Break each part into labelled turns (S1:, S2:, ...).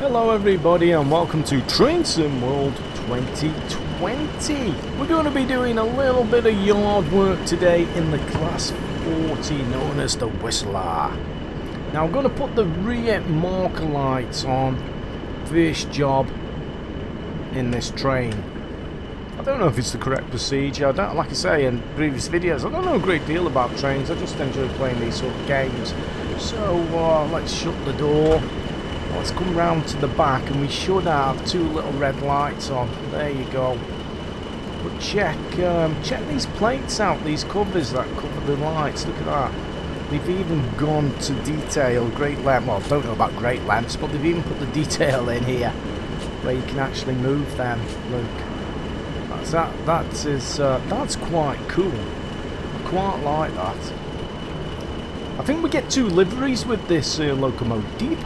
S1: Hello everybody and welcome to Train Sim World 2020. We're going to be doing a little bit of yard work today in the Class 40 known as the Whistler. Now I'm going to put the rear marker lights on first job in this train. I don't know if it's the correct procedure. I don't, like I say in previous videos, I don't know a great deal about trains. I just enjoy playing these sort of games. So let's shut the door. Let's come round to the back and we should have two little red lights on. There you go. But check these plates out, these covers that cover the lights. Look at that. They've even gone to detail, great length. Well, I don't know about great lengths, but they've even put the detail in here where you can actually move them. Look, that's quite cool. I quite like that. I think we get two liveries with this locomotive.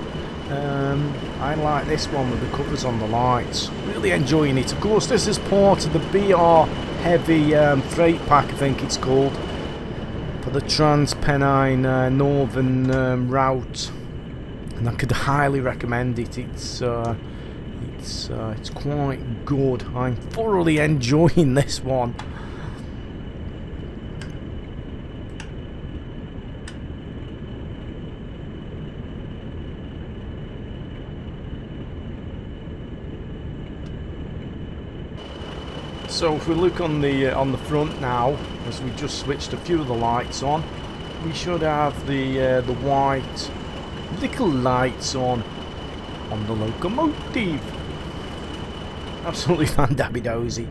S1: I like this one with the covers on the lights. Really enjoying it. Of course, this is part of the BR heavy freight pack, I think it's called, for the Trans-Pennine northern route, and I could highly recommend it. It's quite good. I'm thoroughly enjoying this one. So if we look on the front now, as we just switched a few of the lights on, we should have the white little lights on the locomotive. Absolutely fan-dabby-dozy.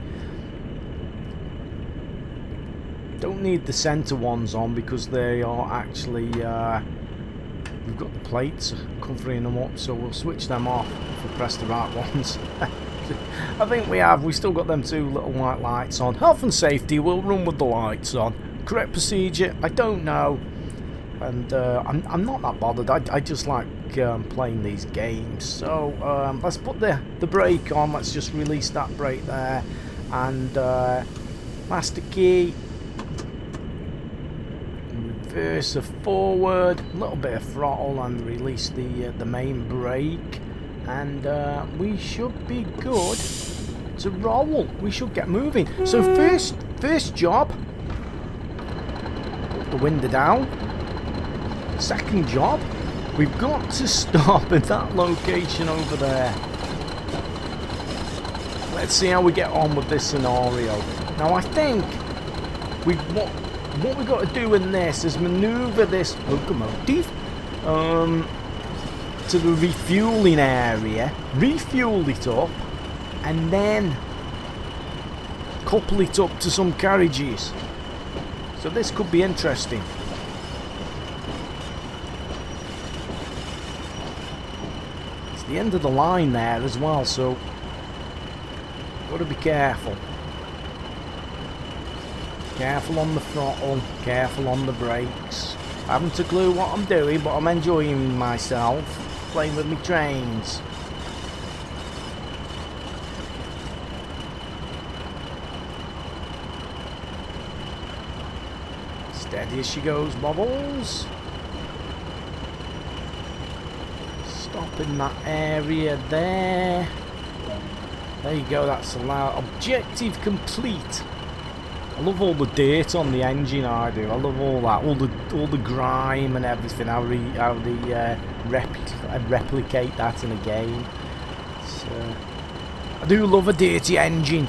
S1: Don't need the centre ones on because they are actually we've got the plates covering them up, so we'll switch them off if we press the right ones. I think we've still got them two little white lights on. Health and safety, we'll run with the lights on. Correct procedure, I don't know. And I'm not that bothered. I just like playing these games. So let's put the brake on. Let's just release that brake there. And master key. Reverse forward. A little bit of throttle and release the main brake. And we should be good to roll. We should get moving. So first job, put the window down. Second job, we've got to stop at that location over there. Let's see how we get on with this scenario. Now I think what we've got to do in this is manoeuvre this locomotive to the refueling area, refuel it up, and then couple it up to some carriages. So this could be interesting. It's the end of the line there as well, so got to be careful. Careful on the throttle, careful on the brakes. I haven't a clue what I'm doing, but I'm enjoying myself playing with my trains. Steady as she goes, Bobbles. Stop in that area there. There you go, that's allowed. Objective complete. I love all the dirt on the engine, I do. I love all that, all the grime and everything. How they replicate that in a game. So, I do love a dirty engine.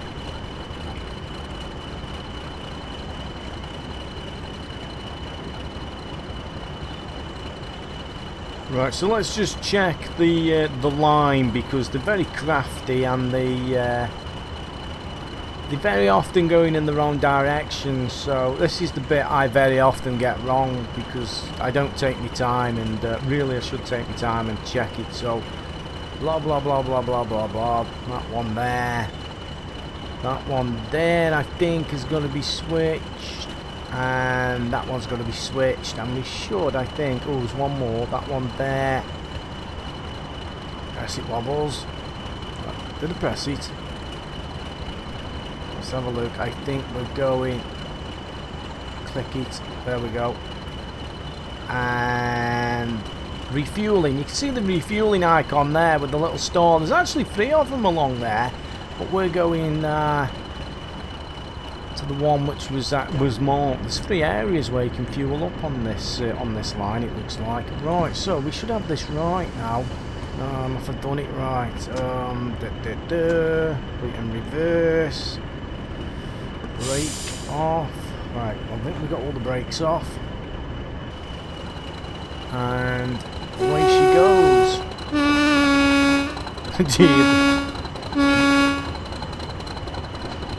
S1: Right, so let's just check the line, because they're very crafty and they're very often going in the wrong direction. So this is the bit I very often get wrong because I don't take my time, and really I should take my time and check it. So blah blah blah blah blah blah blah. That one there, that one there I think is going to be switched, and that one's going to be switched, and we should, I think, oh, there's one more, that one there. Press it, Wobbles. Did I press it? Let's have a look. I think we're going. Click it. There we go. And refueling. You can see the refueling icon there with the little store. There's actually 3 of them along there, but we're going to the one which was marked. There's 3 areas where you can fuel up on this line, it looks like. Right, so we should have this right now. If I've done it right. Put it in reverse. Brake off. Right, I think we got all the brakes off. And away she goes.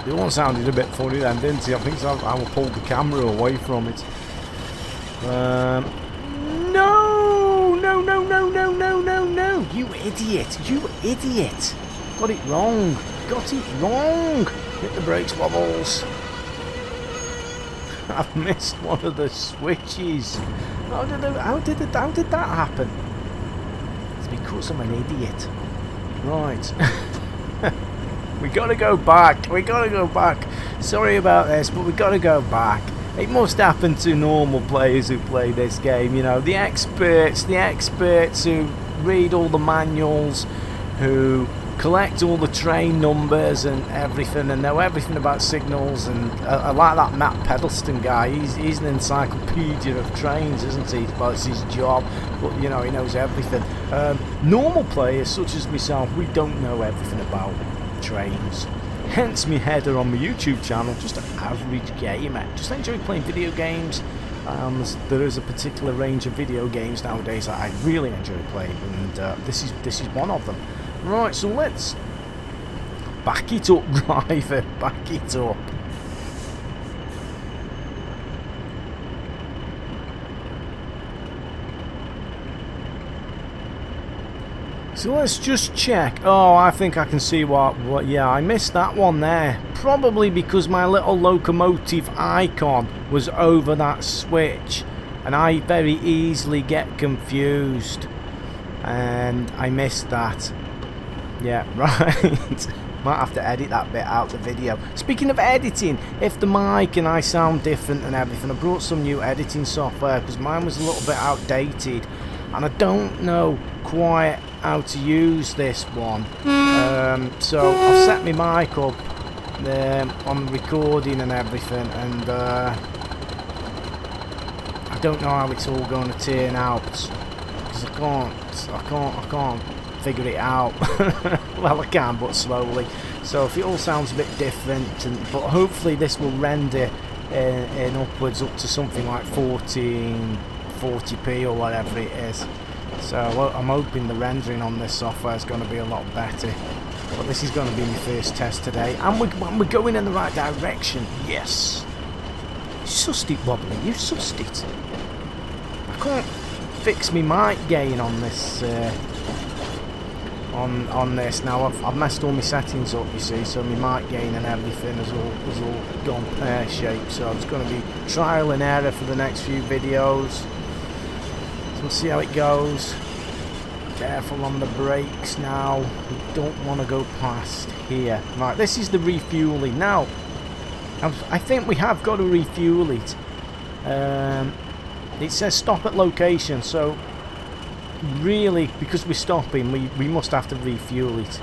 S1: The one sounded a bit funny then, didn't it? I think so. I will pull the camera away from it. No! You idiot! You idiot! Got it wrong! Got it wrong! Hit the brakes, wobbles! I've missed one of the switches. How did that happen? It's because I'm an idiot. Right. We gotta go back. We gotta go back. Sorry about this, but we gotta go back. It must happen to normal players who play this game, you know, the experts who read all the manuals, who collect all the train numbers and everything, and know everything about signals. And I like that Matt Pedalston guy. He's an encyclopedia of trains, isn't he? Well, it's his job, but you know, he knows everything. Normal players such as myself, we don't know everything about trains. Hence me header on my YouTube channel, just an average gamer. Just enjoy playing video games. There is a particular range of video games nowadays that I really enjoy playing, and this is one of them. Right, so let's back it up, driver, back it up. So let's just check. Oh, I think I can see what yeah, I missed that one there. Probably because my little locomotive icon was over that switch, and I very easily get confused, and I missed that. Yeah, right. Might have to edit that bit out of the video. Speaking of editing, if the mic and I sound different and everything, I brought some new editing software because mine was a little bit outdated, and I don't know quite how to use this one. So I've set my mic up on the recording and everything, and I don't know how it's all going to turn out because I can't figure it out. Well, I can, but slowly. So if it all sounds a bit different, but hopefully this will render in upwards up to something like 1440p or whatever it is. So I'm hoping the rendering on this software is going to be a lot better. But this is going to be my first test today, and we're going in the right direction. Yes. You sussed it, Wobbly. You sussed it. I can't fix me mic gain on this. On this now, I've messed all my settings up, you see, so my mic gain and everything has all gone pear-shaped. So I'm just going to be trial and error for the next few videos. So we'll see how it goes. Careful on the brakes now. We don't want to go past here. Right, this is the refueling. Now, I think we have got to refuel it. It says stop at location, so really, because we're stopping, we must have to refuel it.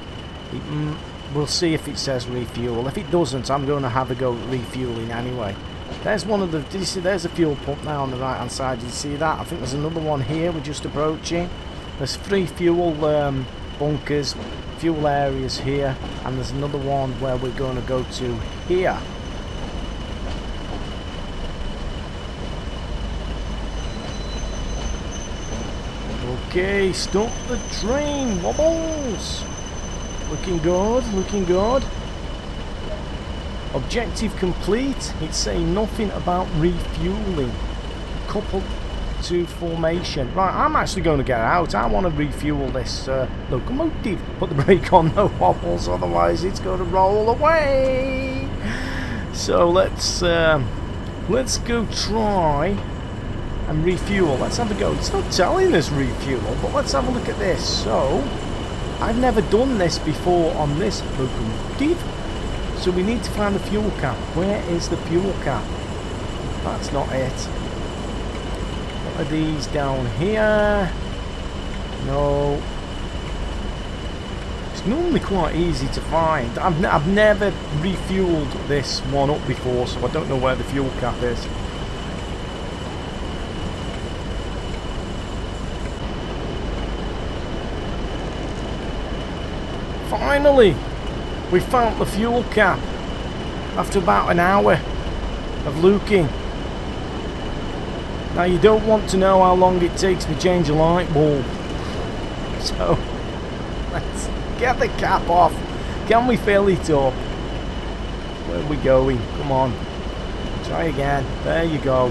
S1: We'll see if it says refuel. If it doesn't, I'm going to have a go at refueling anyway. There's one of the, did you see, there's a fuel pump now on the right hand side. Did you see that? I think there's another one here we're just approaching. There's 3 fuel bunkers, fuel areas here, and there's another one where we're going to go to here. Okay, stop the train, wobbles! Looking good, looking good. Objective complete. It's saying nothing about refueling. Coupled to formation. Right, I'm actually going to get out. I want to refuel this locomotive. Put the brake on, no wobbles, otherwise it's going to roll away. So let's go try and refuel. Let's have a go. It's not telling us refuel, but let's have a look at this. So I've never done this before on this locomotive, so we need to find the fuel cap. Where is the fuel cap? That's not it. What are these down here? No. It's normally quite easy to find. I've never refueled this one up before, so I don't know where the fuel cap is. Finally, we found the fuel cap after about an hour of looking. Now you don't want to know how long it takes to change a light bulb, so let's get the cap off. Can we fill it up? Where are we going? Come on, try again. There you go.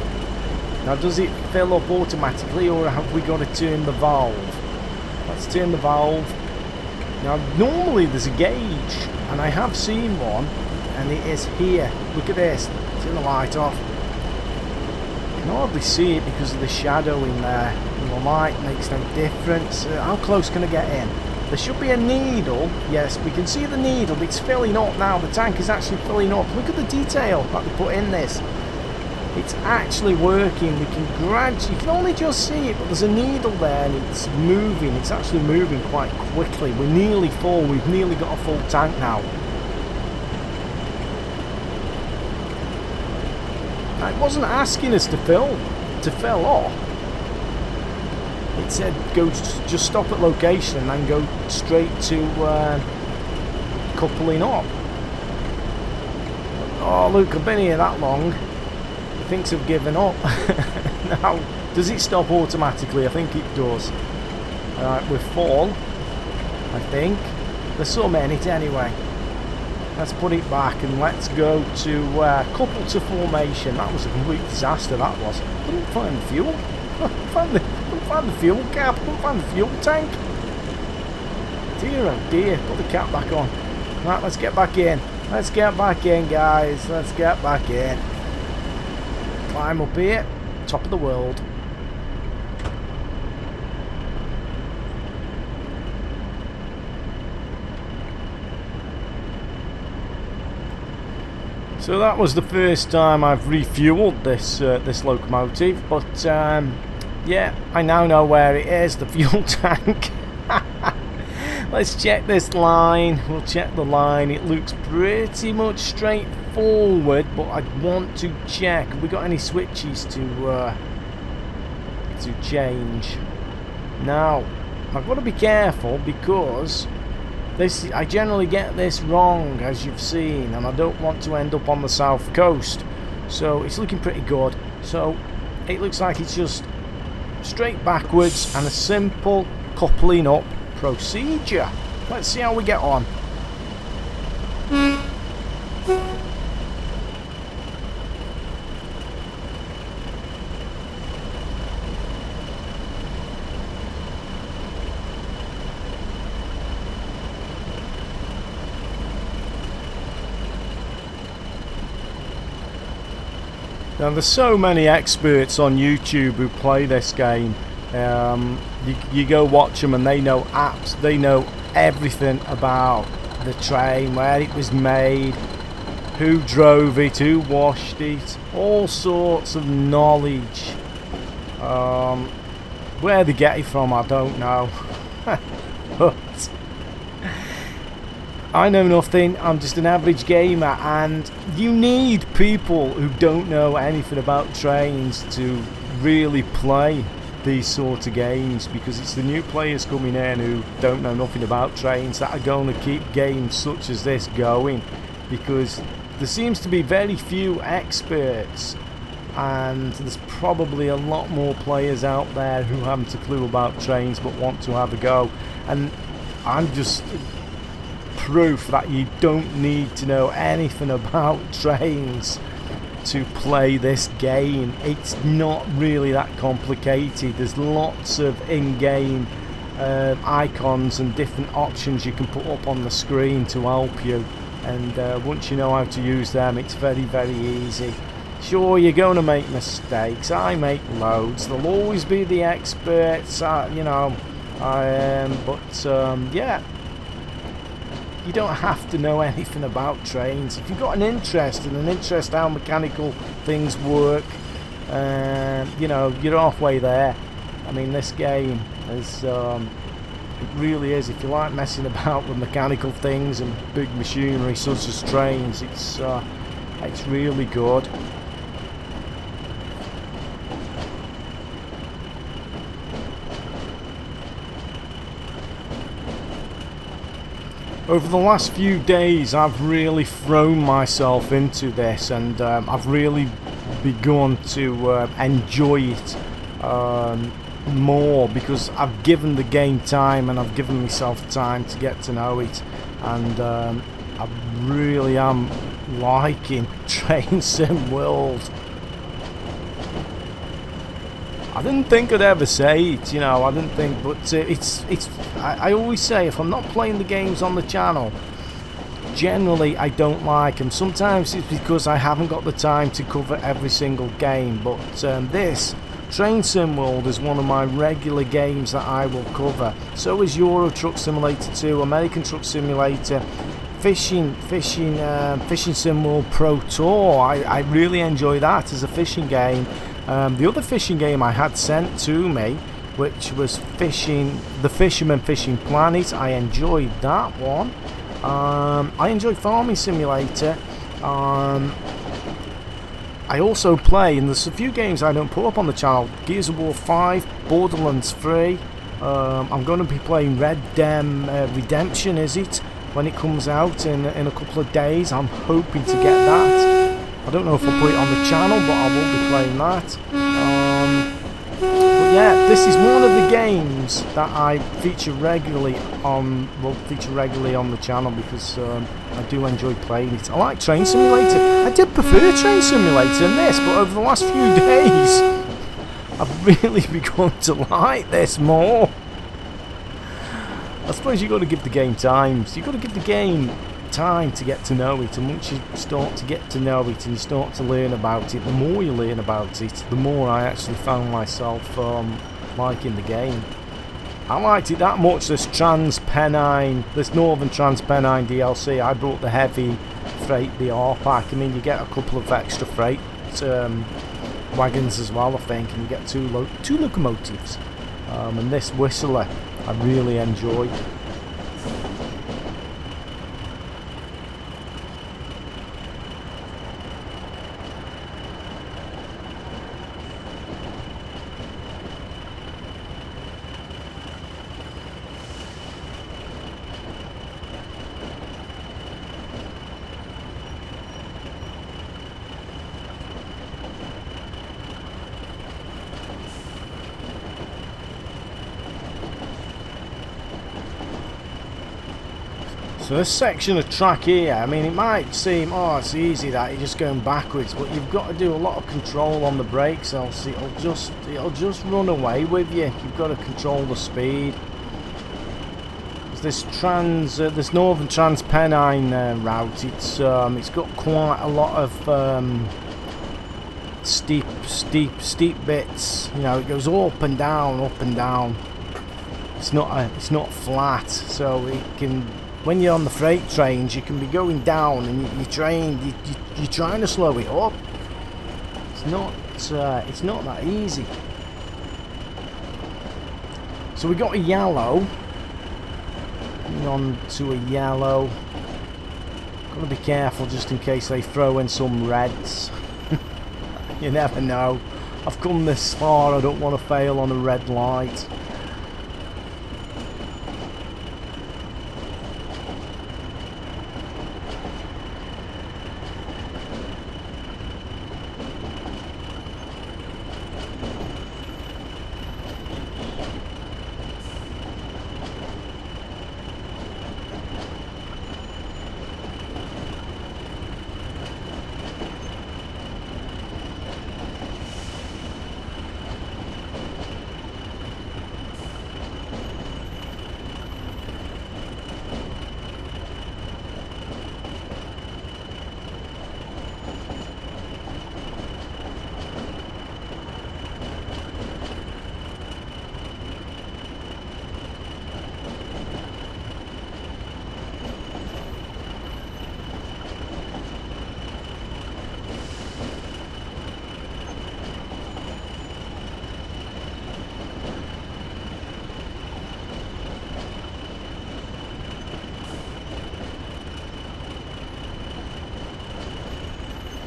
S1: Now does it fill up automatically, or have we got to turn the valve? Let's turn the valve. Now normally there's a gauge, and I have seen one, and it is here. Look at this. Turn the light off. You can hardly see it because of the shadow in there, and the light makes no difference. How close can I get in? There should be a needle. Yes, we can see the needle. It's filling up now. The tank is actually filling up. Look at the detail that they put in this. It's actually working. We can gradually, you can only just see it, but there's a needle there and it's moving. It's actually moving quite quickly. We're nearly full. We've nearly got a full tank now. Now, it wasn't asking us to fill off. It said go just stop at location and then go straight to coupling up. Oh look, I've been here that long. Thinks I've given up. Now, does it stop automatically? I think it does. Alright, we're full, I think. There's some in it anyway. Let's put it back and let's go to couple to formation. That was a complete disaster, that was. Couldn't find the fuel. Couldn't find the fuel cap. Couldn't find the fuel tank. Dear oh dear. Put the cap back on. Right, let's get back in. Let's get back in, guys. Let's get back in. Climb up here. Top of the world. So that was the first time I've refueled this locomotive, but yeah, I now know where it is, the fuel tank. Let's check this line. We'll check the line. It looks pretty much straightforward, but I want to check. Have we got any switches to change? Now, I've got to be careful because I generally get this wrong, as you've seen, and I don't want to end up on the south coast. So it's looking pretty good. So it looks like it's just straight backwards and a simple coupling up procedure. Let's see how we get on. Now there's so many experts on YouTube who play this game. You go watch them and they know apps, they know everything about the train, where it was made, who drove it, who washed it, all sorts of knowledge. Where they get it from, I don't know. But I know nothing. I'm just an average gamer, and you need people who don't know anything about trains to really play these sort of games, because it's the new players coming in who don't know nothing about trains that are going to keep games such as this going, because there seems to be very few experts, and there's probably a lot more players out there who haven't a clue about trains but want to have a go. And I'm just proof that you don't need to know anything about trains to play this game. It's not really that complicated. There's lots of in-game icons and different options you can put up on the screen to help you, and once you know how to use them, it's very, very easy. Sure, you're going to make mistakes. I make loads. There'll always be the experts, you know, but yeah, you don't have to know anything about trains. If you've got an interest how mechanical things work, you know, you're halfway there. I mean, this game, It's, it really is. If you like messing about with mechanical things and big machinery such as trains, it's really good. Over the last few days I've really thrown myself into this, and I've really begun to enjoy it more, because I've given the game time and I've given myself time to get to know it, and I really am liking Train Sim World. I didn't think I'd ever say it, you know, I didn't think, but I always say, if I'm not playing the games on the channel, generally I don't like them. Sometimes it's because I haven't got the time to cover every single game, but this Train Sim World is one of my regular games that I will cover. So is Euro Truck Simulator 2, American Truck Simulator, Fishing Sim World Pro Tour. I really enjoy that as a fishing game. The other fishing game I had sent to me, which was The Fisherman Fishing Planet, I enjoyed that one. I enjoy Farming Simulator. I also play, and there's a few games I don't put up on the channel, Gears of War 5, Borderlands 3. I'm going to be playing Red Dead Redemption, is it? When it comes out in a couple of days. I'm hoping to get that. I don't know if I'll put it on the channel, but I will be playing that. But yeah, this is one of the games that I feature regularly on the channel, because I do enjoy playing it. I like Train Simulator. I did prefer Train Simulator than this, but over the last few days I've really begun to like this more. I suppose you've got to give the game time. So you've got to give the game time to get to know it, and once you start to get to know it and you start to learn about it, the more you learn about it, the more I actually found myself liking the game. I liked it that much, this Trans-Pennine, this Northern Trans-Pennine DLC. I brought the heavy freight BR pack. I mean, you get a couple of extra freight wagons as well, I think, and you get two locomotives. And this Whistler I really enjoy. So this section of track here, I mean, it might seem, oh, it's easy that you're just going backwards, but you've got to do a lot of control on the brakes, else it'll just run away with you. You've got to control the speed. This Northern Trans-Pennine route, it's got quite a lot of steep bits. You know, it goes up and down, up and down. It's not flat, so it can. When you're on the freight trains, you can be going down, and you're trying to slow it up. It's not that easy. So we got a yellow. On to a yellow. Gotta be careful just in case they throw in some reds. You never know. I've come this far, I don't want to fail on a red light.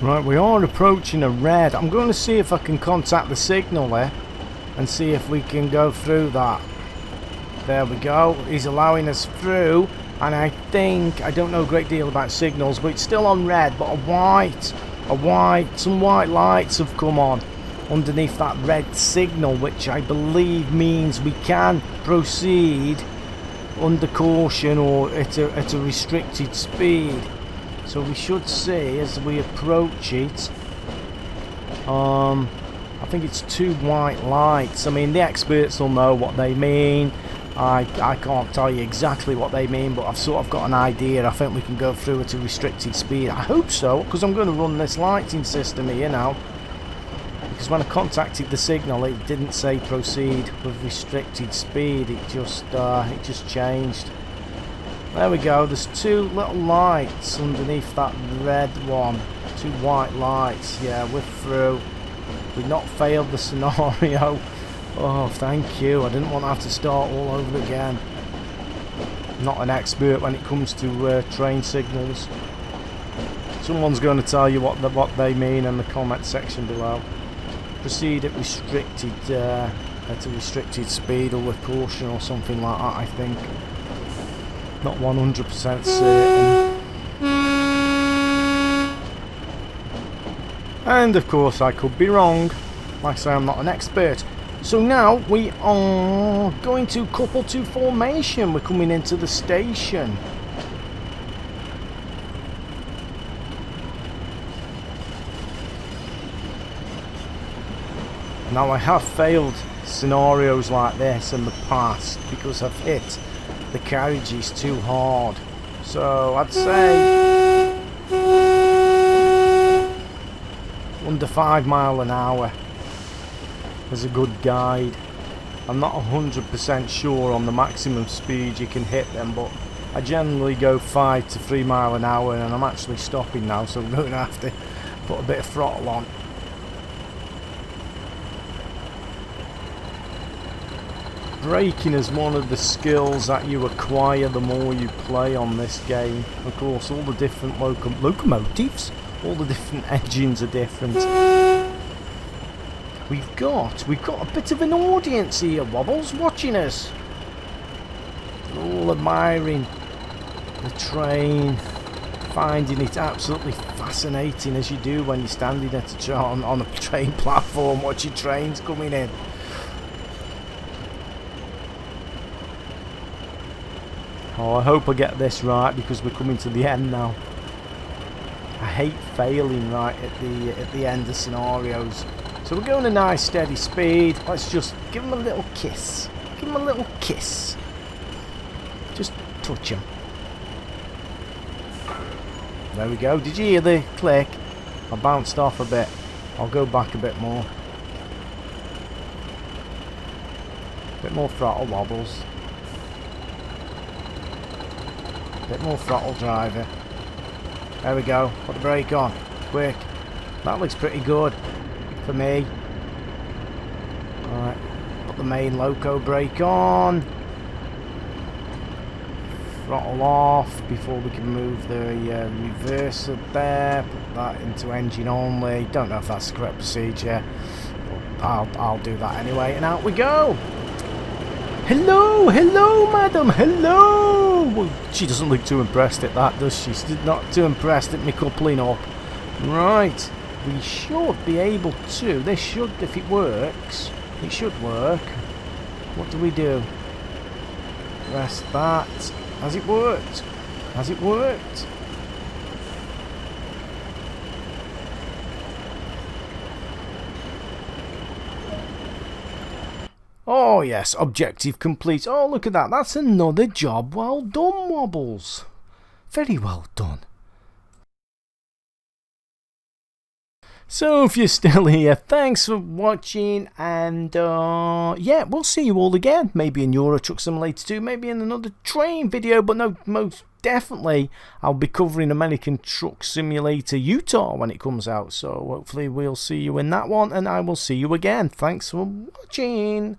S1: Right, we are approaching a red. I'm going to see if I can contact the signal there and see if we can go through that. There we go. He's allowing us through, and I think, I don't know a great deal about signals, but it's still on red, but some white lights have come on underneath that red signal, which I believe means we can proceed under caution or at a restricted speed. So we should see as we approach it, I think it's 2 white lights. I mean, the experts will know what they mean. I can't tell you exactly what they mean, but I've sort of got an idea. I think we can go through at a restricted speed. I hope so, because I'm going to run this lighting system here now. Because when I contacted the signal, it didn't say proceed with restricted speed. It just changed. There we go. There's 2 little lights underneath that red one. 2 white lights. Yeah, we're through. We've not failed the scenario. Oh, thank you. I didn't want to have to start all over again. I'm not an expert when it comes to train signals. Someone's going to tell you what they mean in the comment section below. Proceed at a restricted speed or with caution or something like that, I think. Not 100% certain. And of course I could be wrong. Like I say, I'm not an expert. So now we are going to couple to formation. We're coming into the station. Now I have failed scenarios like this in the past because I've hit the carriages too hard. So I'd say under 5 miles an hour is a good guide. I'm not 100% sure on the maximum speed you can hit them, but I generally go 5 to 3 miles an hour, and I'm actually stopping now, so I'm going to have to put a bit of throttle on. Braking is one of the skills that you acquire the more you play on this game. Of course, all the different locomotives, all the different engines are different. We've got a bit of an audience here, Wobbles, watching us. They're all admiring the train, finding it absolutely fascinating, as you do when you're standing at on a train platform watching trains coming in. Oh, I hope I get this right because we're coming to the end now. I hate failing right at the end of scenarios. So we're going a nice steady speed. Let's just give him a little kiss. Give him a little kiss. Just touch him. There we go. Did you hear the click? I bounced off a bit. I'll go back a bit more. Bit more throttle, Wobbles. Bit more throttle, driver. There we go. Put the brake on. Quick. That looks pretty good for me. Alright. Put the main Loco brake on. Throttle off before we can move the reverser there. Put that into engine only. Don't know if that's the correct procedure. But I'll do that anyway. And out we go. Hello, hello, madam, hello! Well, she doesn't look too impressed at that, does she? She's not too impressed at me coupling up. Right, we should be able to. This should, if it works, it should work. What do we do? Press that. Has it worked? Has it worked? Oh yes, objective complete. Oh, look at that. That's another job well done, Wobbles. Very well done. So if you're still here, thanks for watching, and yeah, we'll see you all again. Maybe in Euro Truck Simulator 2, maybe in another train video, but no, most definitely I'll be covering American Truck Simulator Utah when it comes out. So hopefully we'll see you in that one, and I will see you again. Thanks for watching.